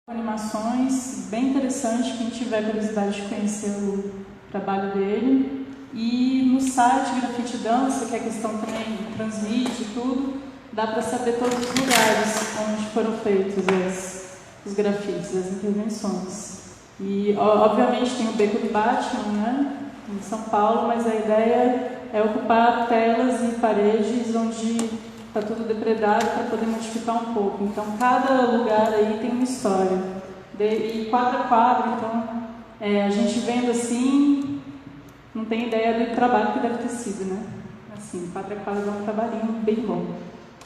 Animações, bem interessante, quem tiver curiosidade de conhecer o trabalho dele. E no site Grafite Dança, que é questão também transmite e tudo, dá para saber todos os lugares onde foram feitos os grafites, as intervenções. E, obviamente, tem o Beco do Batman, né, em São Paulo, mas a ideia é ocupar telas e paredes onde está tudo depredado para poder modificar um pouco. Então, cada lugar aí tem uma história. E quadro a quadro, então, a gente vendo assim, não tem ideia do trabalho que deve ter sido, né? Assim, quadro a quadro é um trabalhinho bem bom.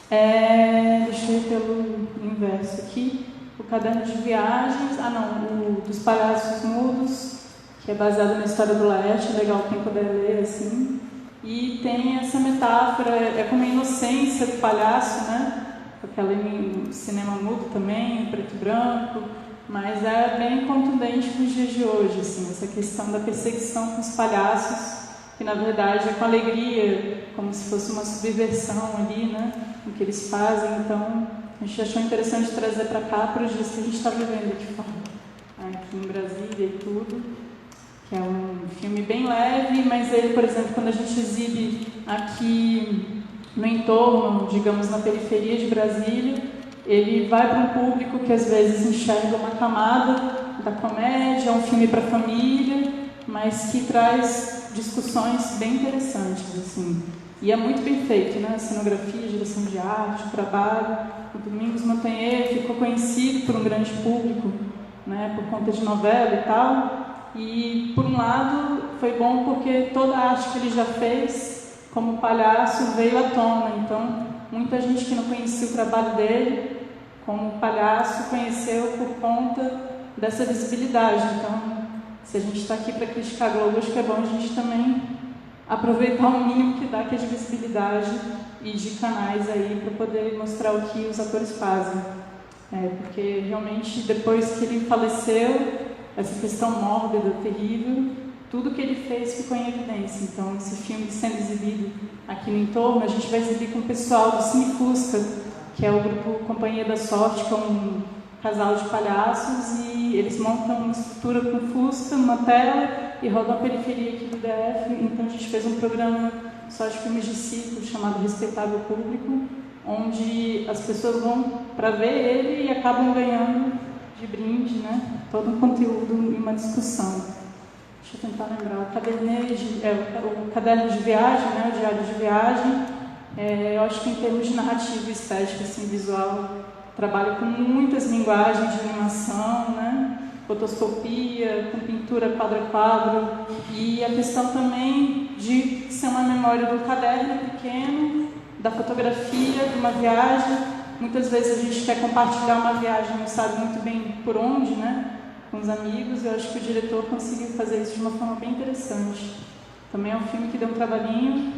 Deixa eu ir pelo inverso aqui. O caderno de viagens, o dos palhaços mudos, que é baseado na história do Laerte, legal quem puder ler, assim. E tem essa metáfora, é como a inocência do palhaço, né? Aquela em cinema mudo também, preto e branco, mas é bem contundente com os dias de hoje, assim, essa questão da perseguição com os palhaços, que na verdade é com alegria, como se fosse uma subversão ali, né? O que eles fazem. Então, a gente achou interessante trazer para cá, para os dias que a gente está vivendo aqui fora, aqui em Brasília e tudo. Que é um filme bem leve, mas ele, por exemplo, quando a gente exibe aqui no entorno, digamos, na periferia de Brasília, ele vai para um público que às vezes enxerga uma camada da comédia, é um filme para a família, mas que traz discussões bem interessantes, assim. E é muito bem feito, né? A cenografia, a direção de arte, o trabalho. O Domingos Montanher ficou conhecido por um grande público, né? Por conta de novela e tal. E, por um lado, foi bom porque toda a arte que ele já fez como palhaço veio à tona. Então, muita gente que não conhecia o trabalho dele como palhaço conheceu por conta dessa visibilidade. Então, se a gente está aqui para criticar a Globo, acho que é bom a gente também aproveitar o mínimo que dá, que é de visibilidade e de canais aí para poder mostrar o que os atores fazem. Porque, realmente, depois que ele faleceu, essa questão mórbida, terrível, tudo que ele fez ficou em evidência. Então, esse filme sendo exibido aqui no entorno, a gente vai exibir com o pessoal do Cine Fusca, que é o grupo Companhia da Sorte, que é um casal de palhaços, e eles montam uma estrutura com Fusca, numa tela, e rodam a periferia aqui do DF. Então, a gente fez um programa só de filmes de circo, chamado Respeitável Público, onde as pessoas vão para ver ele e acabam ganhando de brinde, né? Todo um conteúdo e uma discussão. Deixa eu tentar lembrar. O caderno de viagem, né? O diário de viagem. Eu acho que em termos de narrativa e estética, assim, visual, trabalha com muitas linguagens de animação, né? Fotoscopia, com pintura quadro a quadro, e a questão também de ser uma memória do caderno pequeno, da fotografia, de uma viagem. Muitas vezes a gente quer compartilhar uma viagem, não sabe muito bem por onde, né? Com os amigos. Eu acho que o diretor conseguiu fazer isso de uma forma bem interessante. Também é um filme que deu um trabalhinho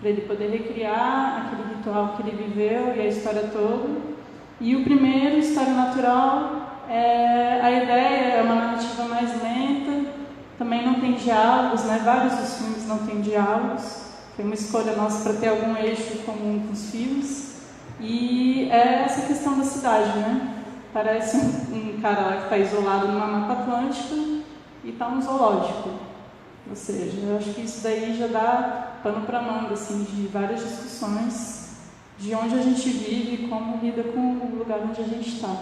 para ele poder recriar aquele ritual que ele viveu e a história toda. E o primeiro, História Natural, a ideia é uma narrativa mais lenta, também não tem diálogos, né? Vários dos filmes não têm diálogos. Foi uma escolha nossa para ter algum eixo comum com os filmes. E é essa questão da cidade, né? Parece um cara lá que está isolado numa Mata Atlântica e está num zoológico. Ou seja, eu acho que isso daí já dá pano para manga, assim, de várias discussões de onde a gente vive e como lida com o lugar onde a gente está.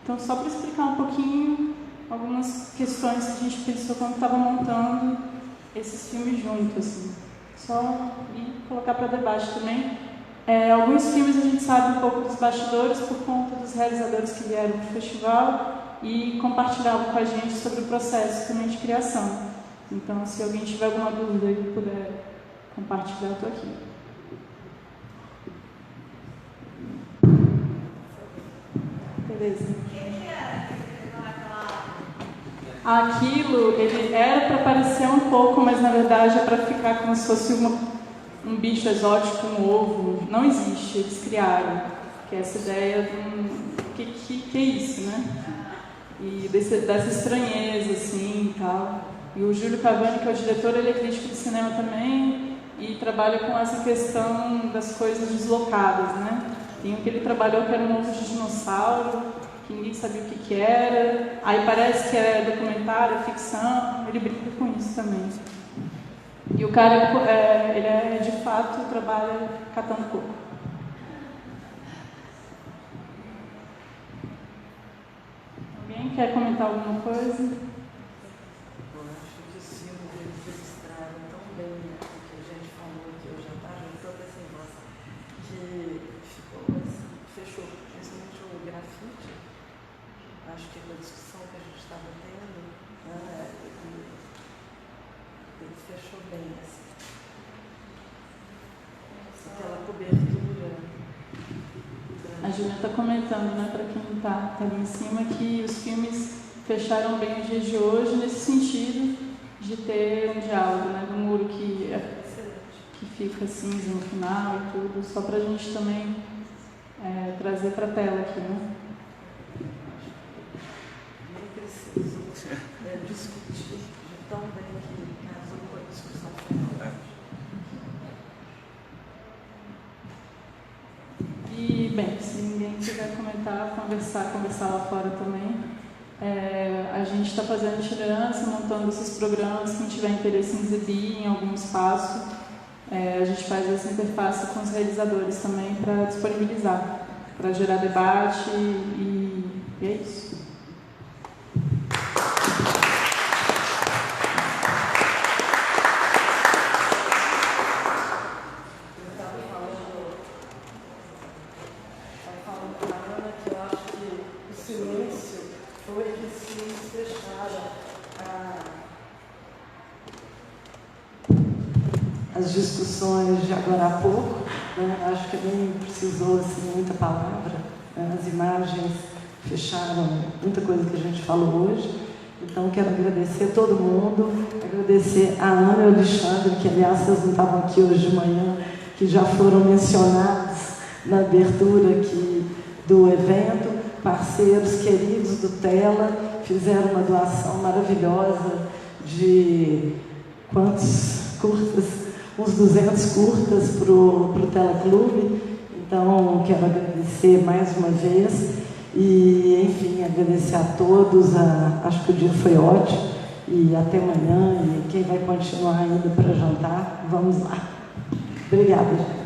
Então, só para explicar um pouquinho algumas questões que a gente pensou quando estava montando esses filmes juntos, assim. Só colocar para debate também. Alguns filmes a gente sabe um pouco dos bastidores por conta dos realizadores que vieram para o festival e compartilhavam com a gente sobre o processo também de criação. Então, se alguém tiver alguma dúvida e puder compartilhar, eu estou aqui. Beleza. Aquilo, ele era para parecer um pouco, mas na verdade é para ficar como se fosse um bicho exótico, um ovo. Não existe, eles criaram. Que é essa ideia de que é isso, né? E dessa estranheza, assim, e tal. E o Júlio Cavani, que é o diretor, ele é crítico de cinema também e trabalha com essa questão das coisas deslocadas, né? Tem um que ele trabalhou que era um ovo de dinossauro, que ninguém sabia o que era. Aí parece que é documentário, é ficção, ele brinca com isso também. E o cara, ele de fato trabalha catando coco. Alguém quer comentar alguma coisa? Eu acho que os filmes eles ilustraram tão bem o que a gente falou aqui hoje à tarde, toda essa nossa, que ficou assim, fechou, principalmente o grafite. Acho que com a discussão que a gente estava tendo, né, ele fechou bem assim. Aquela cobertura. A Julia está comentando, né, para quem está ali em cima, que os filmes fecharam bem os dias de hoje nesse sentido de ter um diálogo, né, do muro que fica cinza no final e tudo, só para a gente também trazer para a tela aqui, né? Nem preciso discutir de tão bem que casou com a discussão final. E, bem, se ninguém quiser comentar, conversar lá fora também. A gente está fazendo itinerância, montando esses programas, quem tiver interesse em exibir em algum espaço, a gente faz essa interface com os realizadores também para disponibilizar, para gerar debate e é isso. As discussões de agora há pouco, né? Acho que nem precisou assim, muita palavra, né? As imagens fecharam muita coisa que a gente falou hoje. Então, quero agradecer a todo mundo, agradecer a Ana e o Alexandre, que, aliás, vocês não estavam aqui hoje de manhã, que já foram mencionados na abertura aqui do evento, parceiros queridos do Tela, fizeram uma doação maravilhosa de quantos curtas? Uns 200 curtas para o Telaclube. Então, quero agradecer mais uma vez e, enfim, agradecer a todos. Acho que o dia foi ótimo e até amanhã. E quem vai continuar ainda para jantar, vamos lá. Obrigada, gente.